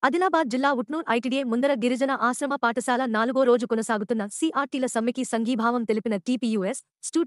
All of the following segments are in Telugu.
ఆదిలాబాద్ జిల్లా ఉట్నూర్ ఐటీడీఏ ముందర గిరిజన ఆశ్రమ పాఠశాల 4వ రోజు కొనసాగుతున్న సిఆర్టీల సమ్మెకి సంఘీభావం తెలిపిన టీపీయూఎస్,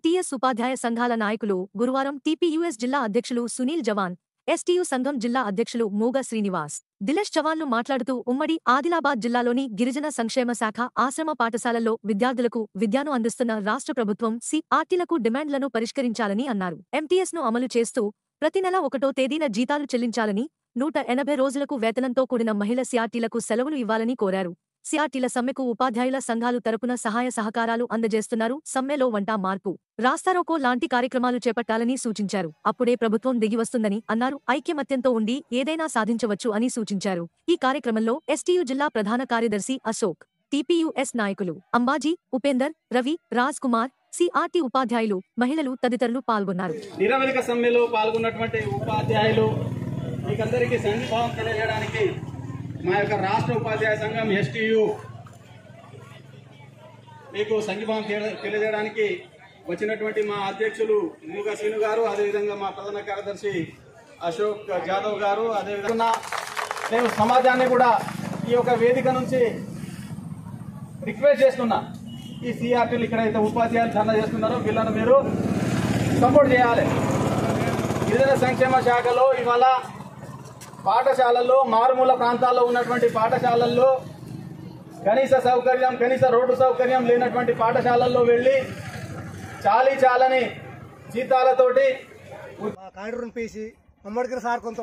టీఎస్ ఉపాధ్యాయ సంఘాల నాయకులు గురువారం టీపీయూఎస్ జిల్లా అధ్యక్షులు సునీల్ జవాన్, ఎస్టీయూ సంఘం జిల్లా అధ్యక్షులు మూగ శ్రీనివాస్, దిలేష్ చవాన్లు మాట్లాడుతూ ఉమ్మడి ఆదిలాబాద్ జిల్లాలోని గిరిజన సంక్షేమ శాఖ ఆశ్రమ పాఠశాలల్లో విద్యార్థులకు విద్యను అందిస్తున్న రాష్ట్ర ప్రభుత్వం సిఆర్టీలకు డిమాండ్లను పరిష్కరించాలని అన్నారు. ఎంటీఎస్ను అమలు చేస్తూ ప్రతి నెల 1వ తేదీన జీతాలు చెల్లించాలని, 180 రోజులకు వేతనంతో కూడిన మహిళ సిఆర్టీలకు సెలవులు ఇవ్వాలని కోరారు. సిఆర్టీల సమ్మెకు ఉపాధ్యాయుల సంఘాలు తరపున సహాయ సహకారాలు అందజేస్తున్నారు. సమ్మెలో వంట మార్పు, రాస్తారోకో లాంటి కార్యక్రమాలు చేపట్టాలని సూచించారు. అప్పుడే ప్రభుత్వం దిగివస్తుందని అన్నారు. ఐక్యమత్యంతో ఉండి ఏదైనా సాధించవచ్చు అని సూచించారు. ఈ కార్యక్రమంలో ఎస్టీయూ జిల్లా ప్రధాన కార్యదర్శి అశోక్, టీపీయూఎస్ నాయకులు అంబాజీ, ఉపేందర్, రవి, రాజ్ కుమార్, సిఆర్టీ ఉపాధ్యాయులు, మహిళలు తదితరులు పాల్గొన్నారు. నిరవధిక సమ్మెలో పాల్గొన్నటువంటి ఉపాధ్యాయులు మీకందరికీ సంఘీభావం తెలియజేయడానికి మా యొక్క రాష్ట్ర ఉపాధ్యాయ సంఘం ఎస్టీయూ మీకు సంఘీభావం తెలియజేయడానికి వచ్చినటువంటి మా అధ్యక్షులు మూగ శ్రీను గారు, అదేవిధంగా మా ప్రధాన కార్యదర్శి అశోక్ జాదవ్ గారు, అదేవిధంగా నేను సమాజాన్ని కూడా ఈ యొక్క వేదిక నుంచి రిక్వెస్ట్ చేస్తున్నా. ఈ సిఆర్టీలు ఇక్కడైతే ఉపాధ్యాయులు ధర్నా చేస్తున్నారో వీళ్ళను మీరు సపోర్ట్ చేయాలి. గిరిజన సంక్షేమ శాఖలో ఇవాళ పాఠశాలల్లో, మారుమూల ప్రాంతాల్లో ఉన్నటువంటి పాఠశాలల్లో కనీస రోడ్డు సౌకర్యం లేనటువంటి పాఠశాలల్లో వెళ్ళి చాలని జీతాలతోటి కాండ్రూన్ పీసి మమ్మడికి సార్ కొంత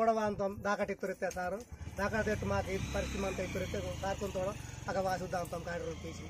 దాకటి ఎక్కురితే సారు దాకా మాకు పరిస్థితి అంతా ఎక్కురితే సార్ కొంత అక్కడ వాసుద్దాం కాండ్రూన్ పీసి